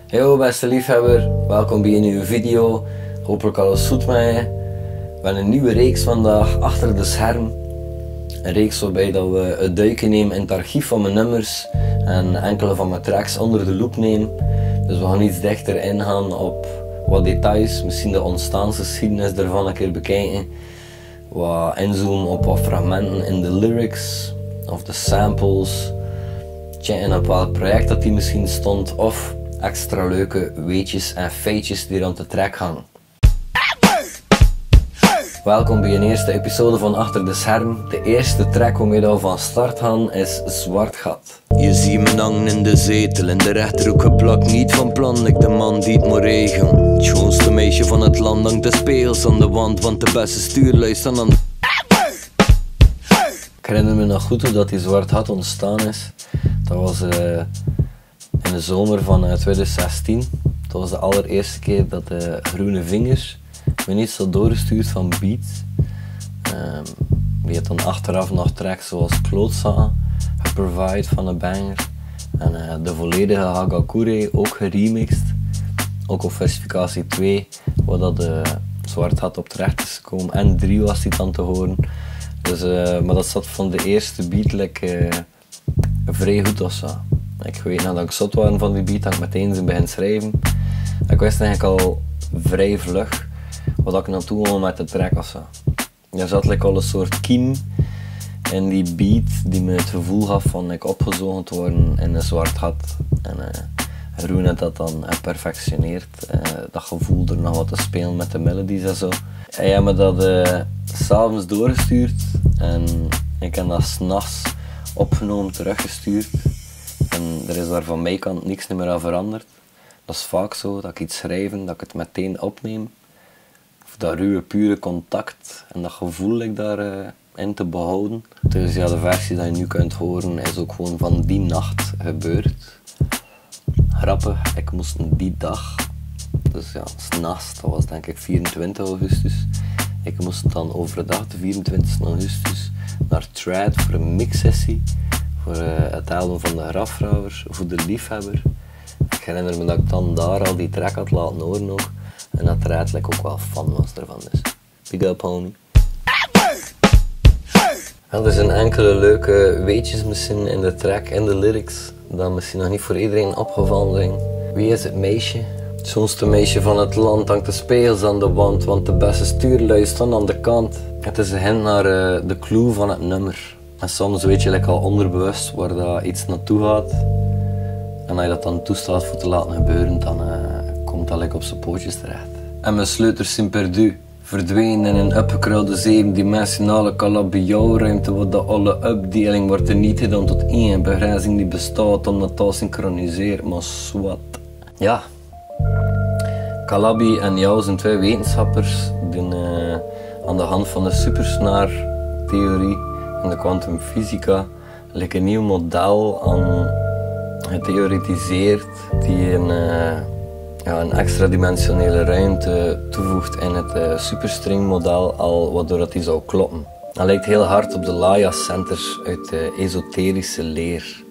Yo beste liefhebber, welkom bij een nieuwe video. Hopelijk alles goed met je. We hebben een nieuwe reeks vandaag, Achter de Scherm. Een reeks waarbij dat we het duiken nemen in het archief van mijn nummers en enkele van mijn tracks onder de loep nemen. Dus we gaan iets dichter ingaan op wat details, misschien de ontstaansgeschiedenis ervan een keer bekijken. Wat inzoomen op wat fragmenten in de lyrics of de samples. Checken op welk project dat die misschien stond of extra leuke weetjes en feitjes die rond de track hangen. Welkom bij een eerste episode van Achter de Scherm. De eerste track waarmee we van start gaan is Zwart Gat. Je ziet me hangen in de zetel, in de rechterhoek geplakt, niet van plan, ik de man die het moet regelen. Het schoonste meisje van het land hangt de speels aan de wand, want de beste stuurlui staan aan de... Ik herinner me nog goed hoe dat die Zwart Gat ontstaan is. Dat was in de zomer van 2016. Dat was de allereerste keer dat de Groene Vingers me iets had doorgestuurd van Beats. Die had dan achteraf nog tracks zoals Klootzakken geprovide van een banger. En de volledige Hagakure ook geremixed. Ook op versificatie 2, waar dat de Zwart Gat op terecht is gekomen. En 3 was die dan te horen. Dus, maar dat zat van de eerste beat vrij goed of zo. Ik weet nog dat ik zot was van die beat, dat ik meteen zijn begin schrijven. Ik wist eigenlijk al vrij vlug wat ik naartoe kwam met de track of zo. Er zat al een soort kiem in die beat die me het gevoel gaf van opgezogen te worden in een zwart gat. En Groen had dat dan geperfectioneerd. Dat gevoel er nog wat te spelen met de melodies en zo. Hij heeft me dat s'avonds doorgestuurd en ik heb dat 's nachts opgenomen, teruggestuurd. En er is daar van mijn kant niks meer aan veranderd. Dat is vaak zo, dat ik iets schrijf, dat ik het meteen opneem. Of dat ruwe, pure contact en dat gevoel ik daarin te behouden. Dus ja, de versie die je nu kunt horen is ook gewoon van die nacht gebeurd. Grappig, ik moest die dag, dus ja, 's nachts, dat was denk ik 24 augustus. Ik moest dan overdag, de 24 augustus, naar Trad voor een mixsessie. Voor het album van de Grafvrouwers, voor de liefhebber. Ik herinner me dat ik dan daar al die track had laten horen ook. En dat er eigenlijk ook wel fan was ervan. Dus big up homie. En er zijn enkele leuke weetjes misschien in de track en de lyrics. Dat misschien nog niet voor iedereen opgevallen zijn. Wie is het meisje? Het schoonste meisje van het land hangt de speels aan de wand. Want de beste stuurlui staan aan de kant. Het is een hint naar de clue van het nummer. En soms weet je al onderbewust waar dat iets naartoe gaat. En als je dat dan toestaat voor te laten gebeuren, dan komt dat op zijn pootjes terecht. En mijn sleutels zijn perdu, verdwenen in een opgekrulde zevendimensionale kabeljauwruimte, waar de alle updeling wordt er niet gedaan tot één begrenzing die bestaat omdat dat synchroniseert, maar zwart. Ja, Calabi en jou zijn twee wetenschappers die aan de hand van de supersnaartheorie en de kwantumfysica een nieuw model aan getheoretiseerd die een extra-dimensionele ruimte toevoegt in het superstringmodel, al waardoor dat die zou kloppen. Dat lijkt heel hard op de Laya-centers uit de esoterische leer,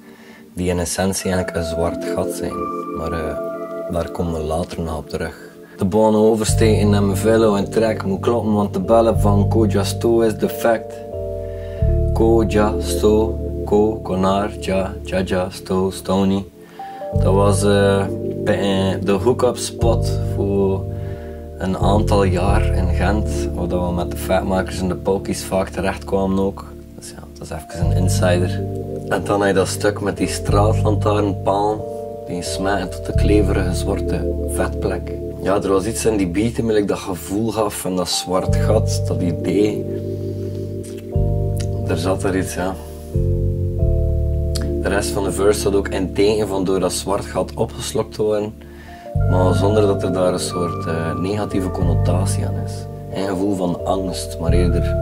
die in essentie eigenlijk een zwart gat zijn, maar daar komen we later nog op terug. De banen oversteken en mijn velo en trek moet kloppen, want de bellen van Koja Sto is defect. Koja Sto, Ko, Konar, Ja, Sto, Stony. Dat was de hook-up spot voor een aantal jaar in Gent, waar we met de fatmakers en de polkies vaak terecht kwamen ook. Dus ja, dat is even een insider. En dan had je dat stuk met die straatlantaarnpaal, die smijten tot de kleverige zwarte vetplek. Ja, er was iets in die beat die me dat gevoel gaf en dat zwart gat, dat idee. Er zat er iets, ja. De rest van de verse zat ook in tegen van door dat zwart gat opgeslokt te worden, maar zonder dat er daar een soort negatieve connotatie aan is. Een gevoel van angst, maar eerder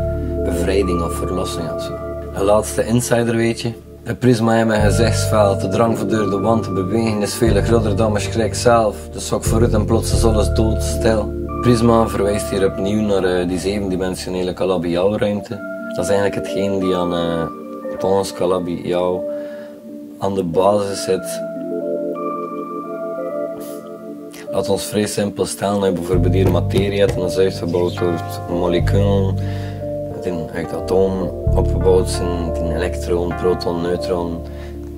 bevrijding of verlossing of zo. Een laatste insider weetje. De prisma in mijn gezichtsveld, de drang voor door de wand te bewegen is veel groter dan mijn schrik zelf. De sok vooruit en plots is alles doodstil. Prisma verwijst hier opnieuw naar die zevendimensionele kabeljauwruimte. Dat is eigenlijk hetgeen die aan Thomas kabeljauw aan de basis zit Laat ons vrij simpel stellen dat je bijvoorbeeld hier materie hebt en dat is uitgebouwd door moleculen die uit atoom opgebouwd zijn, die elektron, proton, neutron,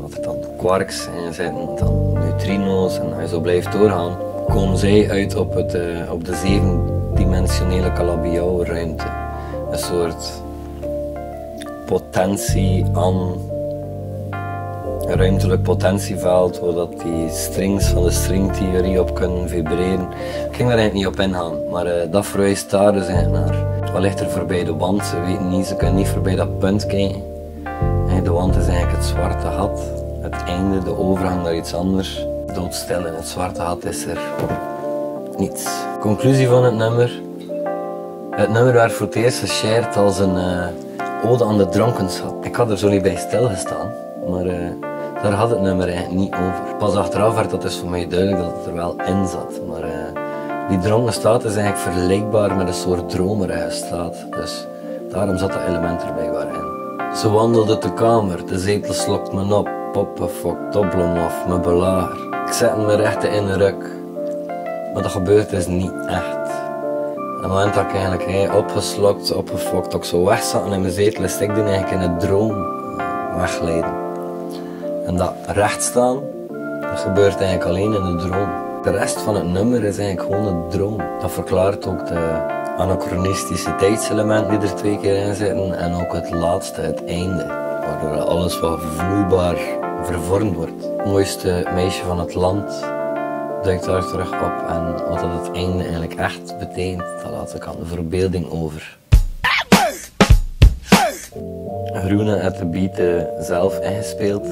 wat er dan quarks in zitten, dan neutrino's en als je zo blijft doorgaan, komen zij uit op de zevendimensionele kabeljauwruimte. Een soort potentie aan een ruimtelijk potentieveld waar dat die strings van de stringtheorie op kunnen vibreren. Ik ging daar eigenlijk niet op ingaan, maar dat verwijst daar dus eigenlijk naar. Wat ligt er voorbij de wand? Ze weten niet, ze kunnen niet voorbij dat punt kijken. De wand is eigenlijk het zwarte gat, het einde, de overgang naar iets anders. Doodstil in het zwarte gat is er niets. Conclusie van het nummer. Het nummer werd voor het eerst geshared als een ode aan de dronkenschap. Ik had er zo niet bij stilgestaan, maar daar had het nummer eigenlijk niet over. Pas achteraf werd dat dus voor mij duidelijk dat het er wel in zat. Maar die dronken staat is eigenlijk vergelijkbaar met een soort dromerige staat. Dus daarom zat dat element er blijkbaar in. Ze wandelde de kamer, de zetel slokt me op. Poppenfok, Oblomov, me belager. Ik zet me recht in een ruk. Maar dat gebeurt dus niet echt. Op het moment dat ik eigenlijk opgeslokt, opgefokt, ook zo weg zat in mijn zetel, is ik eigenlijk in een droom wegleiden. En dat rechtstaan, dat gebeurt eigenlijk alleen in de droom. De rest van het nummer is eigenlijk gewoon een droom. Dat verklaart ook de anachronistische tijdselementen die er 2 keer in zitten en ook het laatste, het einde, waardoor alles wat vloeibaar vervormd wordt. Het mooiste meisje van het land duikt daar terug op en wat dat het einde eigenlijk echt betekent, dat laat ik aan de verbeelding over. Groene heeft de beat zelf ingespeeld.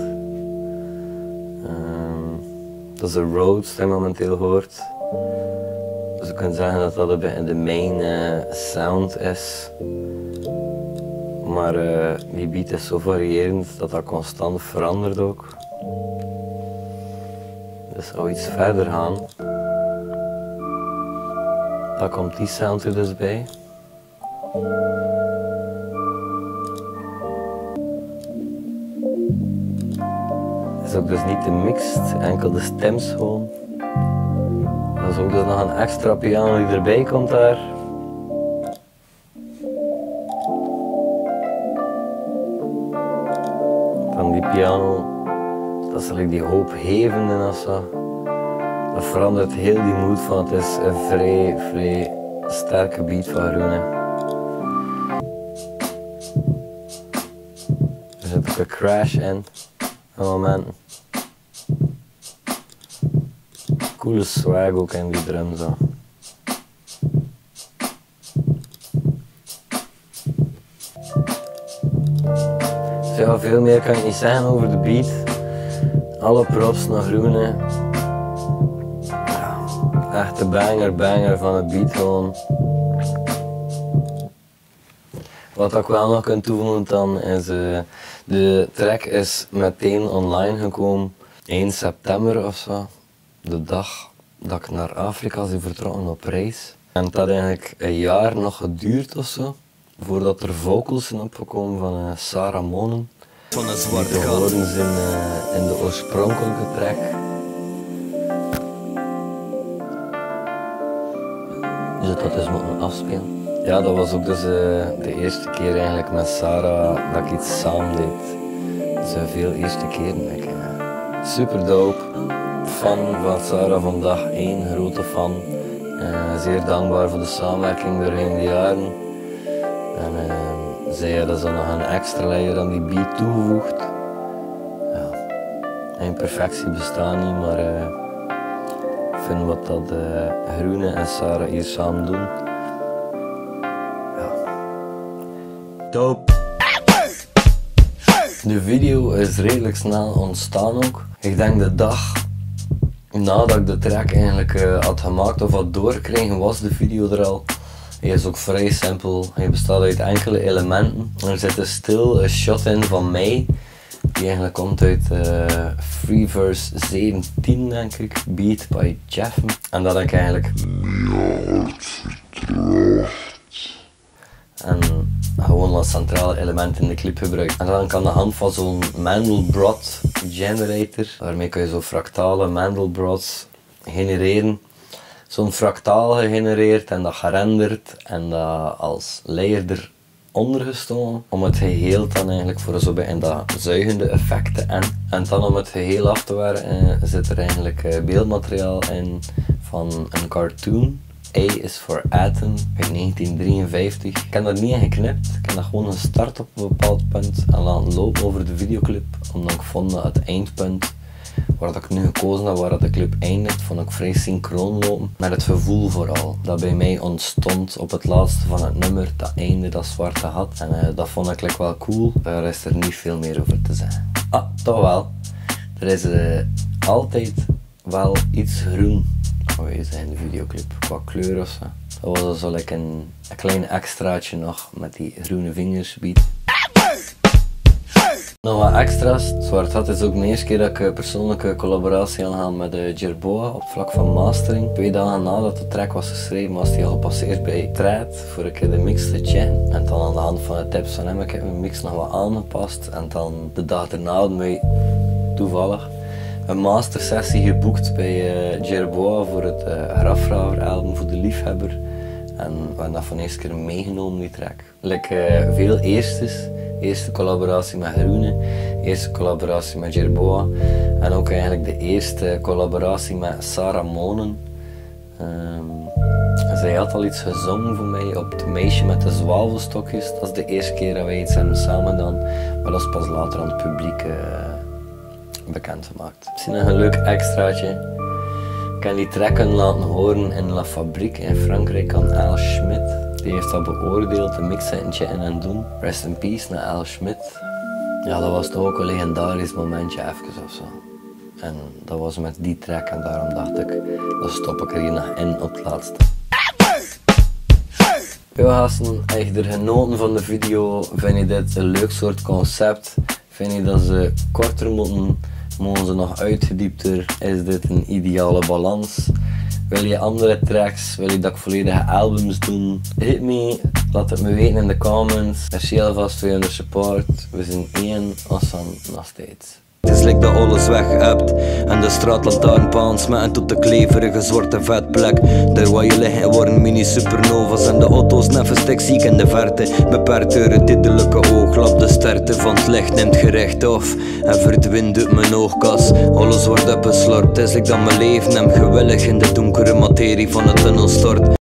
Dat is een Rhodes die je momenteel hoort. Dus je kunt zeggen dat dat de main sound is. Maar die beat is zo variërend dat dat constant verandert ook. Dus als we iets verder gaan, dan komt die sound er dus bij. Het is ook dus niet gemixed, enkel de stems gewoon. Dat is ook dus nog een extra piano die erbij komt daar. Van die piano, dat is like die hoophevende of zo. Dat verandert heel die mood van, het is een vrij sterke beat van Groene. Er zit ook een crash in, op momenten. Coole swag ook in die drum zo. Dus ja, veel meer kan ik niet zeggen over de beat. Alle props naar Groene. Ja, echt de banger van het beat gewoon. Wat ik wel nog kan toevoegen dan is, de track is meteen online gekomen 1 september of zo. De dag dat ik naar Afrika ben vertrokken op reis. En het had eigenlijk een jaar nog geduurd of zo, voordat er vocals zijn opgekomen van Sarah Monen. Van een Die zwarte te gat. horen zijn in de oorspronkelijke track. Dus dat is moeten afspelen. Ja, dat was ook dus de eerste keer eigenlijk met Sarah dat ik iets samen deed. Dus veel eerste keren. Super dope. Fan van Sarah van dag 1, grote fan. Zeer dankbaar voor de samenwerking doorheen de jaren. En zij hadden zo nog een extra layer aan die beat toegevoegd. Ja, geen perfectie bestaat niet, maar ik vind wat dat Groene en Sarah hier samen doen. Ja. Dope. De video is redelijk snel ontstaan ook. Ik denk de dag nadat ik de track eigenlijk had gemaakt of had doorgekregen, was de video er al. Hij is ook vrij simpel. Hij bestaat uit enkele elementen. Er zit een stil shot in van mij, die eigenlijk komt uit Free Verse 17 denk ik, beat by Jeffen. En dat ik eigenlijk en gewoon als centrale element in de clip gebruikt. En dan kan de hand van zo'n Mandelbrot generator, daarmee kun je zo fractale Mandelbrots genereren. zo'n fractaal gegenereerd en dat gerenderd en dat als layer eronder gestoken. Om het geheel dan eigenlijk voor zo bij in dat zuigende effecten en dan om het geheel af te werken zit er eigenlijk beeldmateriaal in van een cartoon. A is for Atom uit 1953. Ik heb dat niet in geknipt, ik heb dat gewoon gestart op een bepaald punt en laten lopen over de videoclip. Omdat ik vond dat het eindpunt waar ik nu gekozen heb, waar de clip eindigt, vond ik vrij synchroon lopen. Met het gevoel vooral, dat bij mij ontstond op het laatste van het nummer, dat einde, dat zwarte gat. En dat vond ik wel cool, daar is er niet veel meer over te zeggen. Ah, toch wel. Er is altijd wel iets groen aanwezig in de videoclip, qua kleur of zo. Dat was zo like een klein extraatje nog met die groene vingers beat. Nog wat extra's. Zwart Gat is ook de eerste keer dat ik een persoonlijke collaboratie aangaan met Jerboa op vlak van mastering. 2 dagen nadat de track was geschreven was die al gepasseerd bij Traat voor ik de mix te checken. En dan aan de hand van de tips van hem heb ik mijn mix nog wat aangepast. En dan de dag erna hadden wij toevallig een mastersessie geboekt bij Jerboa voor het Grafraver album voor de liefhebber. En we hebben dat van de eerste keer meegenomen, die track. Veel eerstes. Eerste collaboratie met Groene, eerste collaboratie met Jerboa en ook eigenlijk de eerste collaboratie met Sarah Monen. Zij had al iets gezongen voor mij op Het Meisje met de Zwavelstokjes. Dat is de eerste keer dat wij iets hebben samen gedaan, maar dat is pas later aan het publiek bekendgemaakt. Misschien nog een leuk extraatje. Ik heb die track kunnen laten horen in La Fabrique in Frankrijk aan Al Schmidt. Die heeft dat beoordeeld, de mixen en checken en doen. Rest in peace naar Al Schmidt. Ja, dat was toch ook een legendarisch momentje even of zo. En dat was met die track en daarom dacht ik, dan stop ik er hier nog in op het laatste. Yo gasten, heb je er genoten van de video? Vind je dit een leuk soort concept? Vind je dat ze korter moeten ze nog uitgediepter? Is dit een ideale balans? Wil je andere tracks? Wil je dat ik volledige albums doe? Hit me, laat het me weten in de comments. Merci alvast voor jullie support. We zijn één Hassan nog steeds. Het is like dat alles weg hebt en de straatlantaarnpaan smetten tot de kleverige zwarte vetplek. Daar waar je liggen worden mini supernovas en de auto's neffen stik ziek in de verte. Beperkt door het tijdelijke ooglap, de sterkte van het licht neemt gerecht af en verdwijnt uit mijn oogkas. Alles wordt opgeslorpt, het is like dat mijn leven hem gewillig in de donkere materie van het tunnel stort.